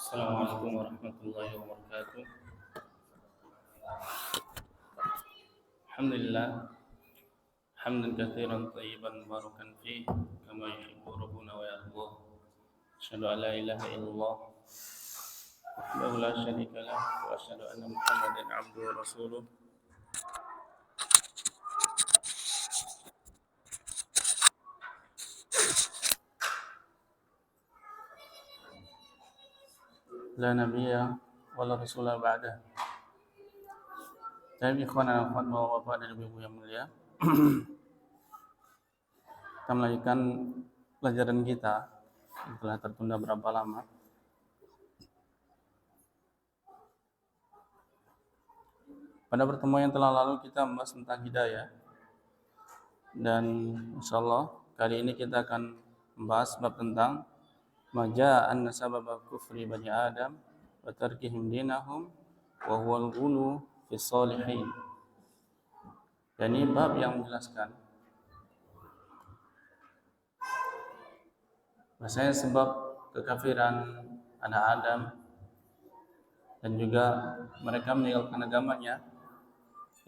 السلام عليكم ورحمة الله وبركاته. الحمد لله حمدا كثيرا طيبا مباركا فيه كما يحب ربنا ويرضى. أشهد أن لا إله إلا الله وحده لا شريك له وأشهد أن محمدا عبده ورسوله. لا نبي ولا رسول بعده. Tapi ikhwan dan akhwat, bapak dan ibu yang mulia, kita melanjutkan pelajaran kita yang telah tertunda berapa lama. Pada pertemuan yang telah lalu kita membahas tentang hidayah, dan insyaallah kali ini kita akan membahas bab tentang maja'an sababa kufri bani Adam wa tarkihim dinahum wa huwal ghulu fi shalihin. Dan ini bab yang menjelaskan bahasanya sebab kekafiran anak Adam dan juga mereka meninggalkan agamanya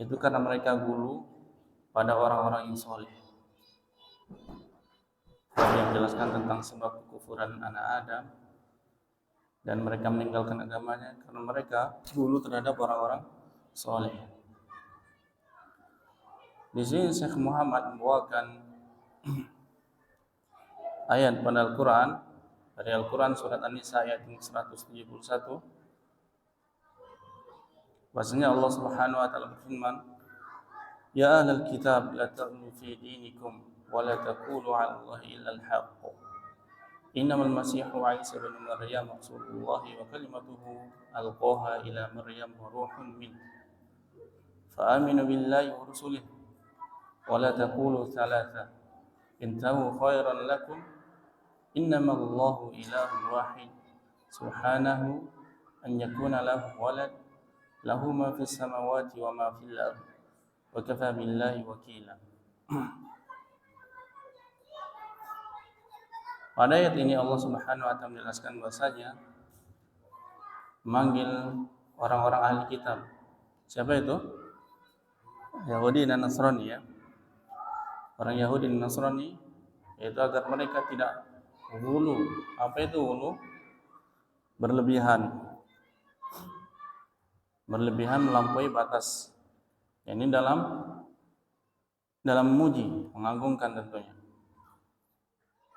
itu karena mereka gulu pada orang-orang yang soleh. Yang menjelaskan tentang sebab kekufuran anak Adam dan mereka meninggalkan agamanya karena mereka gulu terhadap orang-orang soleh. Di sini Syekh Muhammad membawakan ayat pada Al-Quran, dari Al-Quran surat An-Nisa ayat 171. Bahasanya Allah Subhanahu wa taala berfirman, "Ya ahlal kitab la taghlu fi dinikum wa la taqulu 'ala Allahi illa al-haqq. Innamal masihu 'Isa ibn Maryam rasulullah wa kalimatuhu alqaha ila Maryam wa ruhun min. Fa aminu billahi wa rusulihi wa la taqulu thalatha. Intahu khairan lakum. Innamal Allahu ilahun wahid. Subhanahu an yakuna lahu walad. Lahu ma fis samawati wa ma fil ardh. Wa kafa billahi wakila." Pada ayat ini Allah Subhanahu wa taala menjelaskan bahasanya memanggil orang-orang ahli kitab. Siapa itu? Yahudi dan Nasrani, ya. Orang Yahudi dan Nasrani, yaitu agar mereka tidak ghulu. Apa itu ghulu? Berlebihan melampaui batas. Ini dalam memuji, mengagungkan tentunya,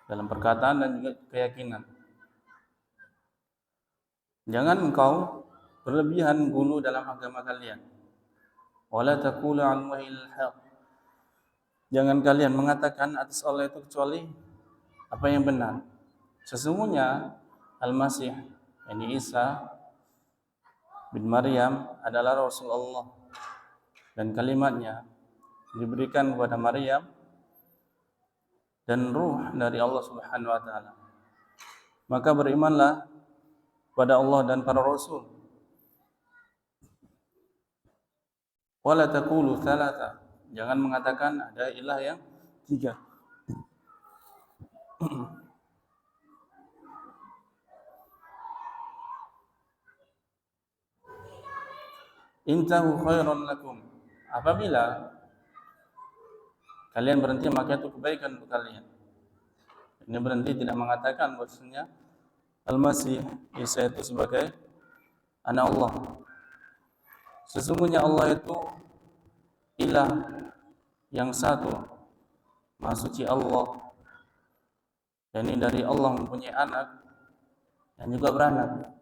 dalam perkataan dan juga keyakinan. Jangan engkau berlebihan ghulu dalam agama kalian. Wala taqulu 'ala Allahi illal haqq. Jangan kalian mengatakan atas Allah itu kecuali apa yang benar. Sesungguhnya Al-Masih, yakni Isa bin Maryam adalah Rasulullah dan kalimatnya diberikan kepada Maryam dan ruh dari Allah Subhanahu wa taala. Maka berimanlah pada Allah dan para rasul. Wala taqulu thalatha. Jangan mengatakan ada ilah yang tiga. Intahu khairan lakum. Apabila kalian berhenti, maka itu kebaikan untuk kalian. Ini berhenti tidak mengatakan bahwasanya Al-Masih Isa itu sebagai anak Allah. Sesungguhnya Allah itu ilah yang satu, Maha Suci Allah. Dan ini dari Allah mempunyai anak dan juga beranak.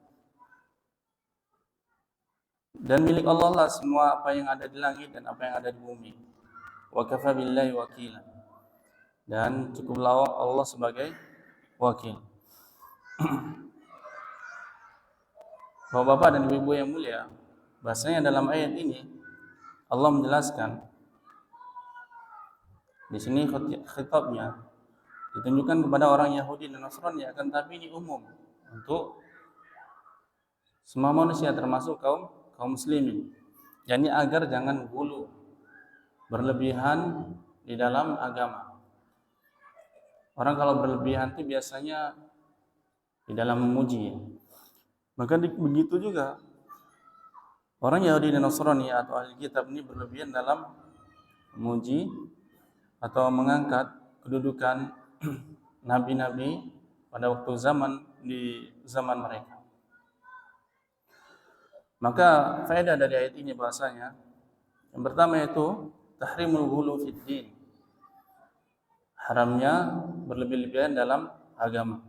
Dan milik Allah lah semua apa yang ada di langit dan apa yang ada di bumi. Wa kafa billahi wakila. Dan cukuplah Allah sebagai wakil. Bapak-bapak dan ibu-ibu yang mulia, bahasanya dalam ayat ini Allah menjelaskan di sini khitabnya ditunjukkan kepada orang Yahudi dan Nasrani, akan tapi ini umum untuk semua manusia termasuk kaum muslimin. Yani agar jangan ghulu, berlebihan di dalam agama. Orang kalau berlebihan itu biasanya di dalam memuji, Maka begitu juga orang Yahudi dan Nasrani atau ahli kitab ini berlebihan dalam memuji atau mengangkat kedudukan nabi-nabi pada waktu di zaman mereka. Maka faedah dari ayat ini bahasanya yang pertama itu tahrimul ghulu fid din. Haramnya berlebih-lebihan dalam agama.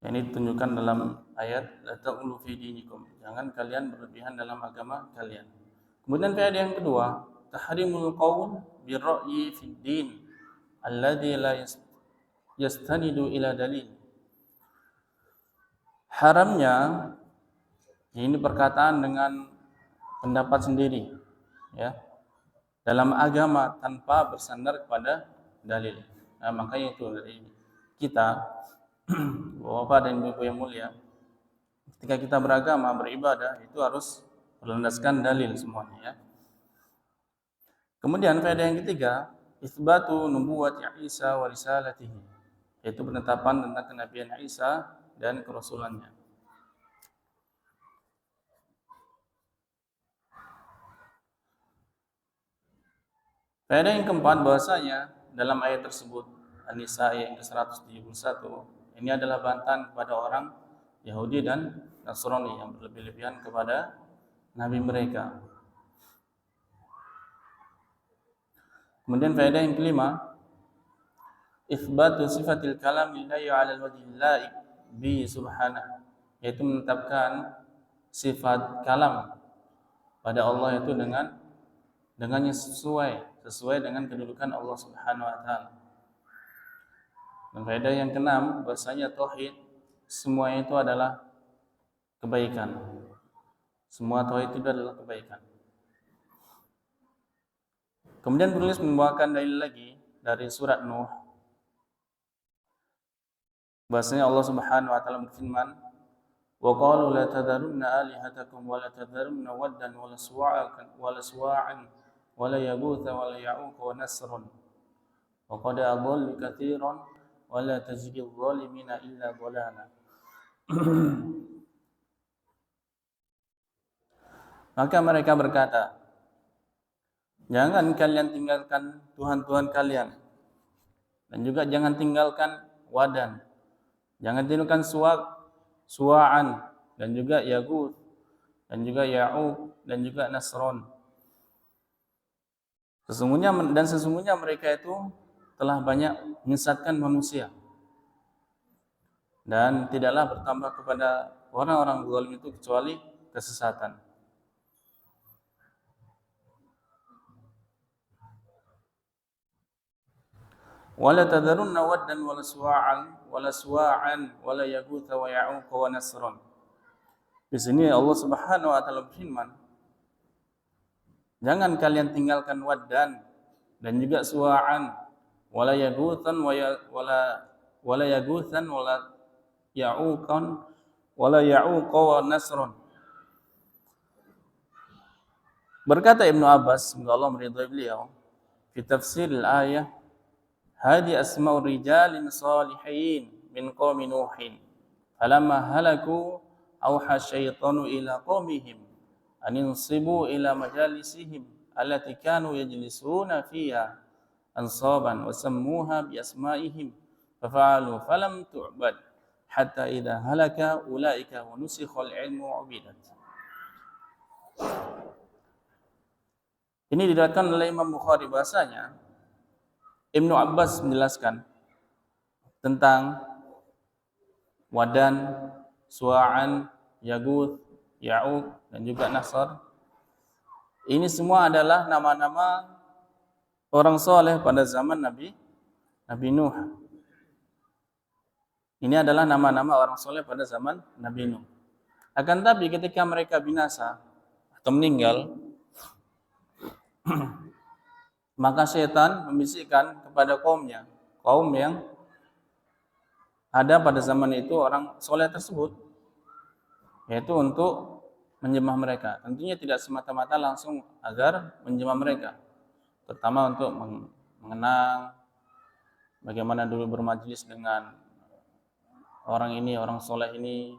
Ini ditunjukkan dalam ayat la taghlu fi dinikum. Jangan kalian berlebihan dalam agama kalian. Kemudian faedah yang kedua, tahrimul qaul birra'yi fid din alladhi la yastanidu ila dalil. Haramnya ini perkataan dengan pendapat sendiri, ya, dalam agama tanpa bersandar kepada dalil. Nah, makanya itu dari kita Bapak dan Ibu yang mulia, ketika kita beragama, beribadah, itu harus berlandaskan dalil semuanya, ya. Kemudian faedah yang ketiga, isbatu nubuwwati Isa wa risalatihi, yaitu penetapan tentang kenabian Isa dan kerasulannya. Faedah yang keempat, bahwasanya dalam ayat tersebut An-Nisa ayat ke-171 ini adalah bantahan kepada orang Yahudi dan Nasrani yang berlebih-lebihan kepada nabi mereka. Kemudian faedah yang kelima, itsbatu sifatil kalam lillahi 'ala al-wajhi la'iq bi subhanahu, yaitu menetapkan sifat kalam pada Allah itu dengannya sesuai dengan kedudukan Allah Subhanahu wa taala. Dan faedah yang keenam, bahasanya tauhid semua itu adalah kebaikan. Semua tauhid itu adalah kebaikan. Kemudian penulis membawakan dalil lagi dari surat Nuh. Bahasanya Allah Subhanahu wa taala berfirman, "Wa qalu la tadharunna alihatakum wa la tadharunna waddan wa la suwa'an wa la yaghutha wa la ya'uqa wa nasrun. Wa qad adallu katsiran wa la tajidil zalimina illa dhalala." Maka mereka berkata, jangan kalian tinggalkan Tuhan-Tuhan kalian, dan juga jangan tinggalkan Wadan, jangan tinggalkan Suwa'an, dan juga Yaguth, dan juga Ya'uq, dan juga Nasron. Sesungguhnya mereka itu telah banyak menyesatkan manusia, dan tidaklah bertambah kepada orang-orang zalim itu kecuali kesesatan. Wala tadharunna waddan wala suwa'an wala yaghutha wa ya'uq wa nasran. Di sini Allah Subhanahu wa taala berfirman, jangan kalian tinggalkan Waddan dan juga Suwa'an, wala yaghuthan wala yaghuthan wala ya'uqan wala ya'uq wa nasran. Berkata Ibnu Abbas, semoga Allah meridhai beliau, fi tafsir al-ayah, hadi asma'ur rijalin salihin min qaumi Nuhin. Falamma halaku auha syaitanu ila qaumihim an insibu ila majalisihim allati kanu yajlisuna fiha ansaban wa sammuha bi asma'ihim fafa'alu falam tu'bad hatta idza halaka ulaika wa nusikha al-ilmu ubidat. Ini diriwayatkan oleh Imam Bukhari, bahasanya Ibnu Abbas menjelaskan tentang Wadan, Suwa'an, Yaguth, Ya'uq, dan juga Nasr. Ini semua adalah nama-nama orang soleh pada zaman Nabi Nuh. Ini adalah nama-nama orang soleh pada zaman Nabi Nuh. Akan tapi ketika mereka binasa atau meninggal, maka setan membisikkan kepada kaum yang ada pada zaman itu orang soleh tersebut, yaitu untuk menjamah mereka. Tentunya tidak semata-mata langsung agar menjamah mereka, terutama untuk mengenang, bagaimana dulu bermajlis dengan orang ini, orang soleh ini.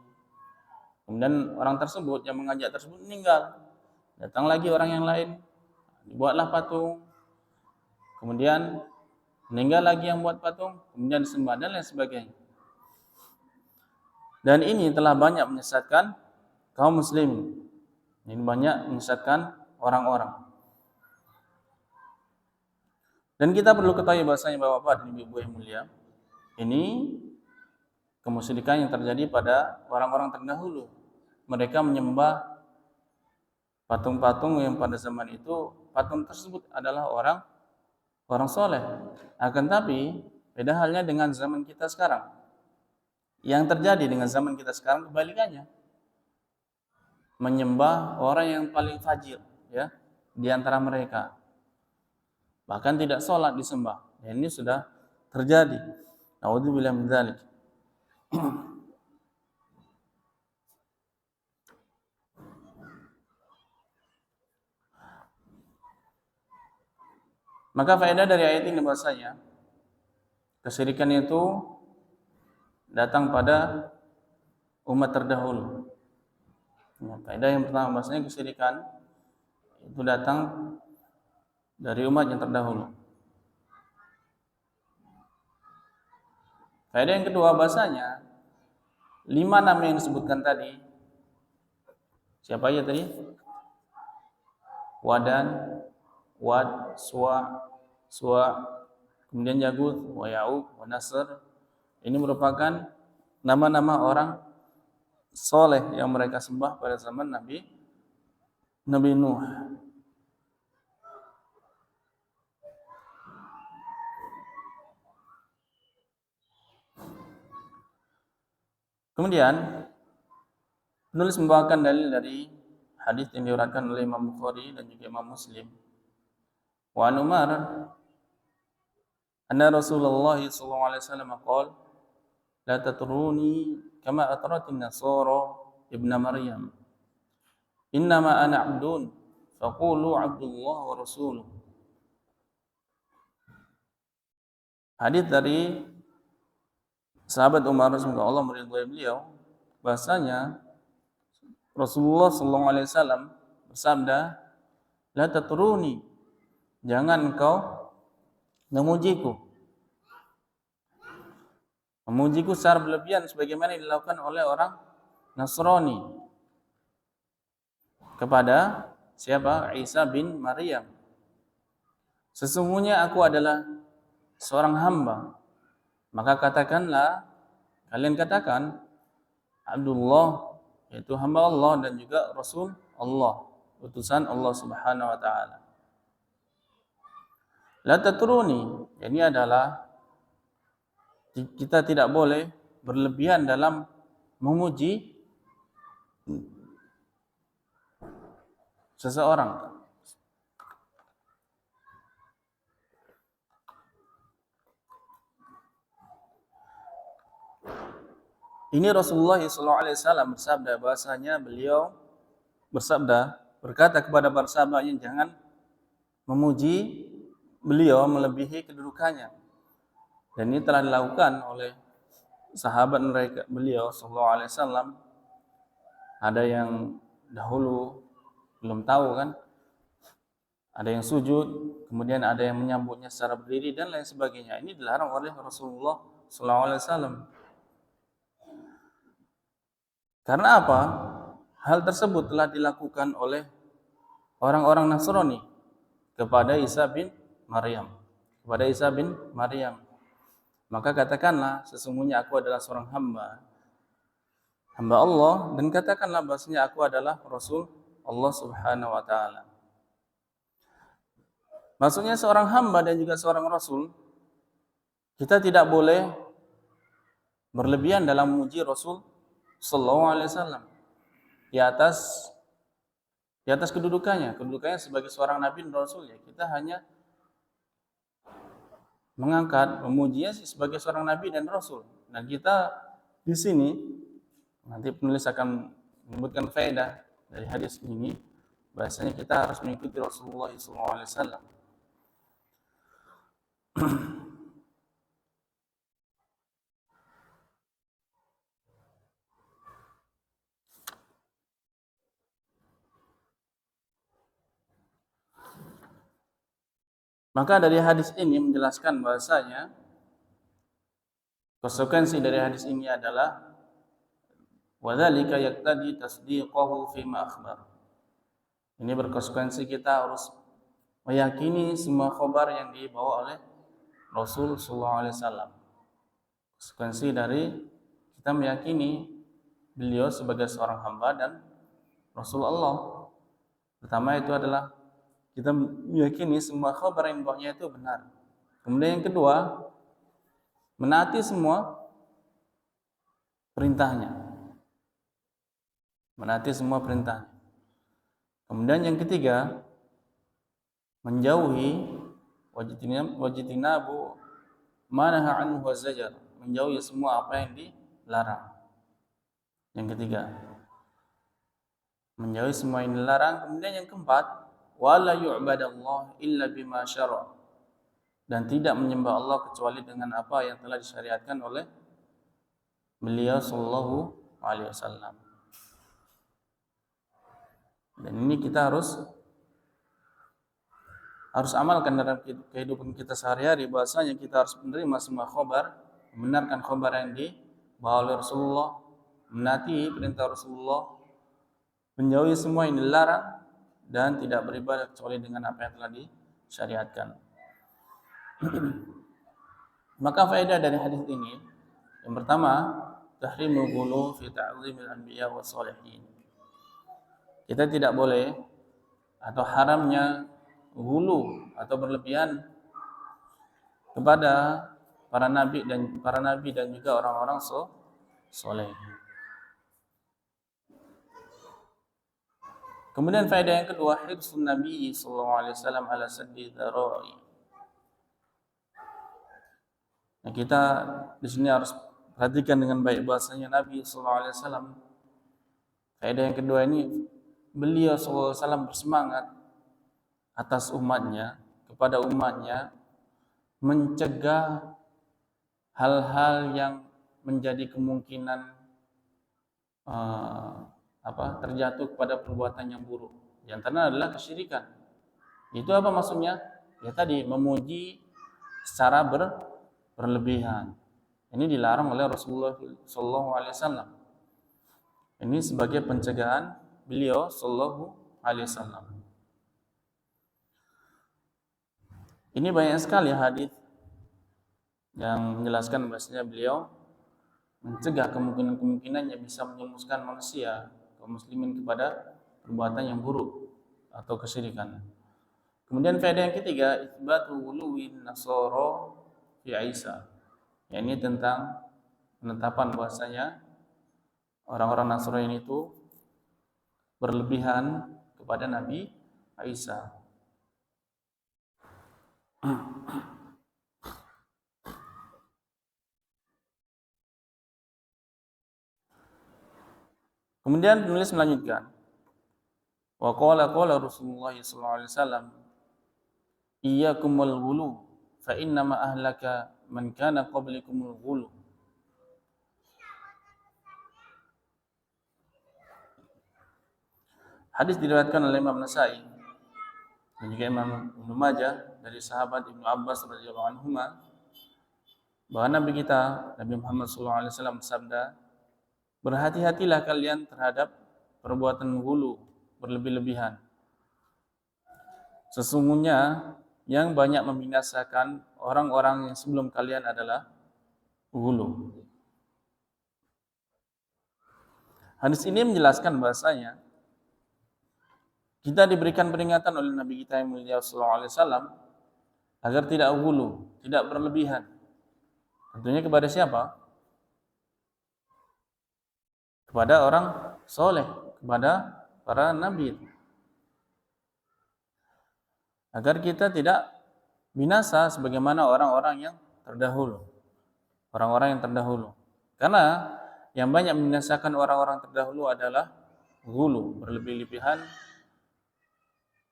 Kemudian orang tersebut yang mengajak tersebut meninggal. Datang lagi orang yang lain, dibuatlah patung. Kemudian meninggal lagi yang buat patung, kemudian disembah dan lain sebagainya. Dan ini telah banyak menyesatkan kaum muslimin. Ini banyak menyesatkan orang-orang. Dan kita perlu ketahui bahasanya Bapak-bapak dan Ibu-ibu yang mulia, ini kemusyrikan yang terjadi pada orang-orang terdahulu. Mereka menyembah patung-patung yang pada zaman itu patung tersebut adalah orang soleh. Akan tapi beda halnya dengan zaman kita sekarang. Yang terjadi dengan zaman kita sekarang kebalikannya. Menyembah orang yang paling fajir, ya, di antara mereka. Bahkan tidak sholat disembah. Dan ini sudah terjadi. Na'udzubillah min dzalik. Maka faedah dari ayat ini bahasanya kesyirikan itu datang pada umat terdahulu. Ya, faedah yang pertama bahasanya kesyirikan itu datang dari umat yang terdahulu. Faedah yang kedua bahasanya 5 nama yang disebutkan tadi. Siapa aja tadi? Wadan, Wad, Suwa, kemudian Yaguth, wa Ya'uq, wa Nasr. Ini merupakan nama-nama orang soleh yang mereka sembah pada zaman Nabi Nuh. Kemudian penulis membawakan dalil dari hadis yang diriwayatkan oleh Imam Bukhari dan juga Imam Muslim. Wa an Umar anna Rasulullah sallallahu alaihi wasallam qala la tatruni kama atratin nasara ibn Maryam. Innama ana 'abdun faqulu 'abdullah wa rasuluh. Hadis dari sahabat Umar, semoga Allah meridhai beliau, bahasanya Rasulullah sallallahu alaihi wasallam bersabda, la tatruni, jangan engkau memujiku. Memujiku secara berlebihan sebagaimana dilakukan oleh orang Nasrani kepada siapa? Isa bin Maryam. Sesungguhnya aku adalah seorang hamba. Maka katakanlah, kalian katakan Abdullah, yaitu hamba Allah, dan juga Rasul Allah, utusan Allah Subhanahu wa taala. La tatruni, ini adalah kita tidak boleh berlebihan dalam memuji seseorang. Ini Rasulullah SAW bersabda, bahasanya beliau berkata kepada para sahabatnya, jangan memuji beliau melebihi kedudukannya. Dan ini telah dilakukan oleh sahabat mereka beliau SAW. Ada yang dahulu belum tahu kan, ada yang sujud, kemudian ada yang menyambutnya secara berdiri dan lain sebagainya. Ini dilarang oleh Rasulullah SAW. Karena apa? Hal tersebut telah dilakukan oleh orang-orang Nasrani kepada Isa bin Maryam. Maka katakanlah, sesungguhnya aku adalah seorang hamba Allah, dan katakanlah bahasanya aku adalah Rasul Allah Subhanahu wa taala. Maksudnya seorang hamba dan juga seorang Rasul, kita tidak boleh berlebihan dalam memuji Rasul sallallahu alaihi wasallam di atas kedudukannya sebagai seorang nabi dan rasul. Ya, kita hanya mengangkat, memujinya sebagai seorang nabi dan rasul. Dan kita di sini nanti penulis akan menyebutkan faedah dari hadis ini, bahasanya kita harus mengikuti Rasulullah SAW. Maka dari hadis ini menjelaskan bahasanya konsekuensi dari hadis ini adalah wadzalika yaqtadi tasdiqahu fima akhbar. Ini berkonsekuensi kita harus meyakini semua khabar yang dibawa oleh Rasul sallallahu alaihi wasallam. Konsekuensi dari kita meyakini beliau sebagai seorang hamba dan Rasulullah. Pertama itu adalah kita meyakini semua khabar yang dibawanya itu benar. Kemudian yang kedua, menaati semua perintahnya. Menaati semua perintahnya. Kemudian yang ketiga, menjauhi wajitinabu manaha anhu wa zajar. Menjauhi semua apa yang dilarang. Yang ketiga, menjauhi semua yang dilarang. Kemudian yang keempat, wala yu'badallah illa bima syara', dan tidak menyembah Allah kecuali dengan apa yang telah disyariatkan oleh beliau sallallahu alaihi wasallam. Dan ini kita harus amalkan dalam kehidupan kita sehari-hari, bahasanya kita harus menerima semua khabar, membenarkan khabar yang dibawa oleh Rasulullah, menaati perintah Rasulullah, menjauhi semua yang dilarang, dan tidak beribadah kecuali dengan apa yang telah disyariatkan. Maka faedah dari hadis ini, yang pertama, tahrimul ghulu fi ta'zimil anbiya was shalihin. Kita tidak boleh atau haramnya ghulu atau berlebihan kepada para nabi dan juga orang-orang soleh. Kemudian faedah yang kedua, hifdzun Nabi sallallahu alaihi wasallam ala saddi dzara'i. Nah, kita di sini harus perhatikan dengan baik bahasanya Nabi sallallahu alaihi wasallam. Faedah yang kedua ini, beliau sallallahu alaihi wasallam bersemangat atas umatnya, kepada umatnya, mencegah hal-hal yang menjadi kemungkinan terjatuh kepada perbuatan yang buruk. Di antaranya adalah kesyirikan. Itu apa maksudnya? Ya tadi, memuji secara berlebihan. Ini dilarang oleh Rasulullah sallallahu alaihi wasallam. Ini sebagai pencegahan beliau sallallahu alaihi wasallam. Ini banyak sekali hadis yang menjelaskan bahasanya beliau mencegah kemungkinan-kemungkinan yang bisa menyemuskan manusia, kaum muslimin, kepada perbuatan yang buruk atau kesyirikan. Kemudian faedah yang ketiga, itsbatu uluwin nasara fi Isa. Ya, ini tentang penetapan bahwasanya orang-orang Nasrani itu berlebihan kepada Nabi Isa. Kemudian penulis melanjutkan, wa qala Rasulullah sallallahu alaihi wasallam, iyyakumul ghulu fa inna ma ahlaka man kana qablikumul ghulu. Hadis diriwayatkan oleh Imam Nasa'i dan juga Imam Ibnu Majah dari sahabat Ibnu Abbas radhiyallahu anhuma, bahwa Nabi kita Nabi Muhammad sallallahu alaihi wasallam bersabda, berhati-hatilah kalian terhadap perbuatan ghulu, berlebih-lebihan. Sesungguhnya yang banyak membinasakan orang-orang yang sebelum kalian adalah ghulu. Hadis ini menjelaskan bahasanya kita diberikan peringatan oleh Nabi kita yang mulia sallallahu alaihi wasallam agar tidak ghulu, tidak berlebihan. Tentunya kepada siapa? Kepada orang soleh, kepada para nabi, agar kita tidak binasa sebagaimana orang-orang yang terdahulu. Orang-orang yang terdahulu. Karena yang banyak membinasakan orang-orang terdahulu adalah ghulu, berlebih-lebihan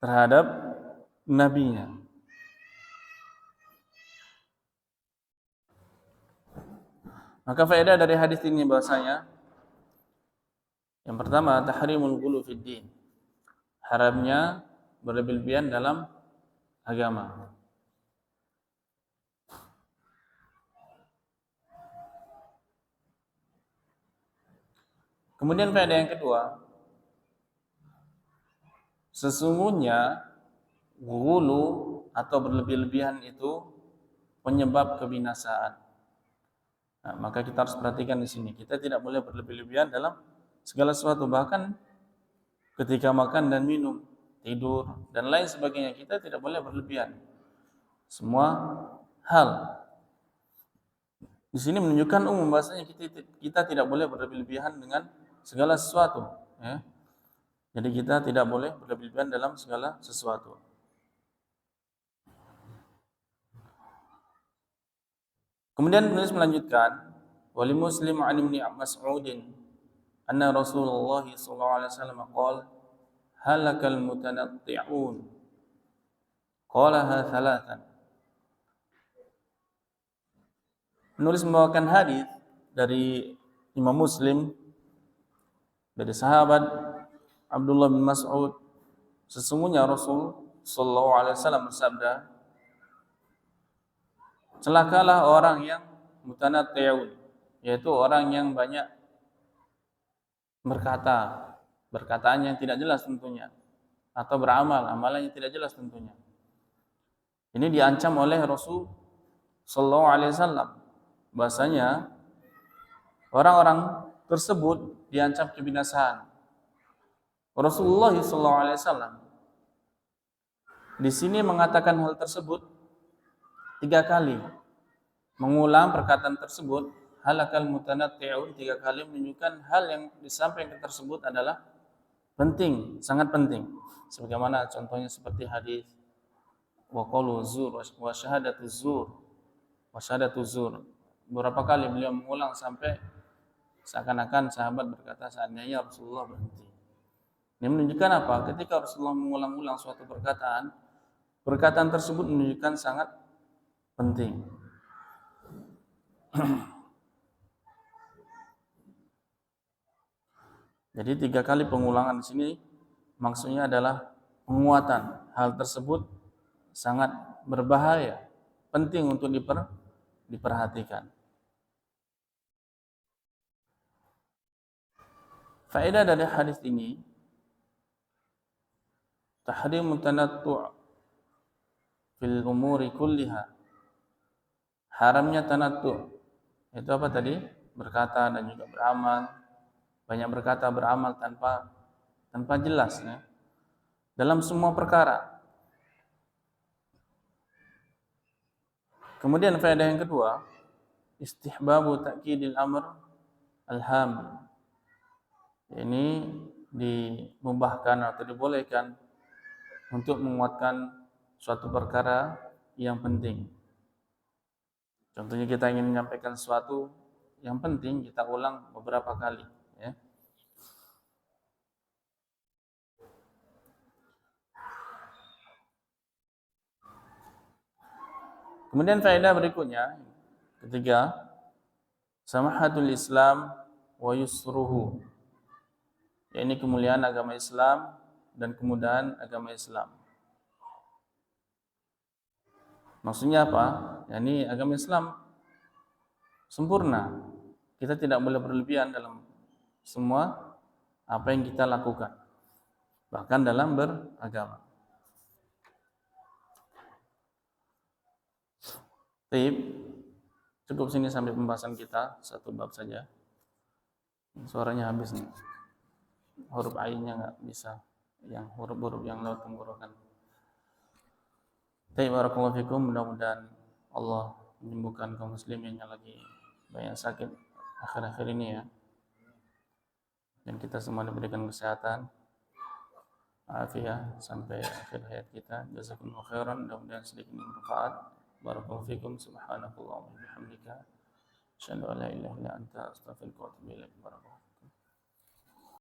terhadap nabinya. Maka faedah dari hadis ini bahasanya, yang pertama, tahrimul ghulu fid din. Haramnya berlebih-lebihan dalam agama. Kemudian faedah yang kedua, sesungguhnya ghulu atau berlebih-lebihan itu penyebab kebinasaan. Nah, maka kita harus perhatikan di sini. Kita tidak boleh berlebih-lebihan dalam segala sesuatu, bahkan ketika makan dan minum, tidur dan lain sebagainya, kita tidak boleh berlebihan. Semua hal di sini menunjukkan umum bahasanya kita tidak boleh berlebih-lebihan dengan segala sesuatu, ya. Jadi kita tidak boleh berlebih-lebihan dalam segala sesuatu. Kemudian penulis melanjutkan, wali Muslim an Ibnu Mas'udin anna Rasulullah sallallahu alaihi wasallam qala halakal mutanatti'un qalaha thalathan. Penulis membawakan hadis dari Imam Muslim dari sahabat Abdullah bin Mas'ud, sesungguhnya Rasul sallallahu alaihi wasallam bersabda, celakalah orang yang mutanatti'un, yaitu orang yang banyak berkata, perkataan yang tidak jelas tentunya, atau beramal, amalan yang tidak jelas tentunya. Ini diancam oleh Rasul sallallahu alaihi wasallam. Bahasanya orang-orang tersebut diancam kebinasaan. Rasulullah sallallahu alaihi wasallam di sini mengatakan hal tersebut 3 kali. Mengulang perkataan tersebut, halakal mutanatti'un 3 kali, menunjukkan hal yang disampaikan tersebut adalah penting, sangat penting. Sebagaimana contohnya seperti hadis wa qaulu zur wa syahadatu zur wa syahadatu zur. Beberapa kali beliau mengulang sampai seakan-akan sahabat berkata seandainya Rasulullah berhenti. Ini menunjukkan apa? Ketika Rasulullah mengulang-ulang suatu perkataan, perkataan tersebut menunjukkan sangat penting. Jadi 3 kali pengulangan di sini maksudnya adalah penguatan. Hal tersebut sangat berbahaya, penting untuk diperhatikan. Faedah dari hadis ini, tahrim tanattu' fil umuri kulliha. Haramnya tanattu'. Itu apa tadi? Berkata dan juga beramal. Banyak berkata beramal tanpa jelas, ya. Dalam semua perkara. Kemudian faedah yang kedua, istihbabu ta'kidil amr alham. Ini dimubahkan atau dibolehkan untuk menguatkan suatu perkara yang penting. Contohnya kita ingin menyampaikan sesuatu yang penting, kita ulang beberapa kali, ya. Kemudian faedah berikutnya, ketiga, samahatul Islam wa yusruhu. Ini kemuliaan agama Islam dan kemudahan agama Islam. Maksudnya apa? Ini agama Islam sempurna. Kita tidak boleh berlebihan dalam semua apa yang kita lakukan, bahkan dalam beragama. Baik, cukup sini sampai pembahasan kita, satu bab saja. Suaranya habis nih. Huruf ainnya nggak bisa, yang huruf-huruf yang laut tenggorokan. Baik, barakallahu fikum, mudah-mudahan Allah menyembuhkan kaum muslimin yang lagi banyak sakit akhir-akhir ini, ya. Dan kita semua diberikan kesehatan, afiat sampai akhir hayat kita. Jazakumullahu khairan, mudah-mudahan sedikit bermanfaat. Barakallahu fikum, subhanakallahumma wa bihamdika, asyhadu an la ilaha illa anta, astaghfiruka wa atubu ilaik. Barakallahu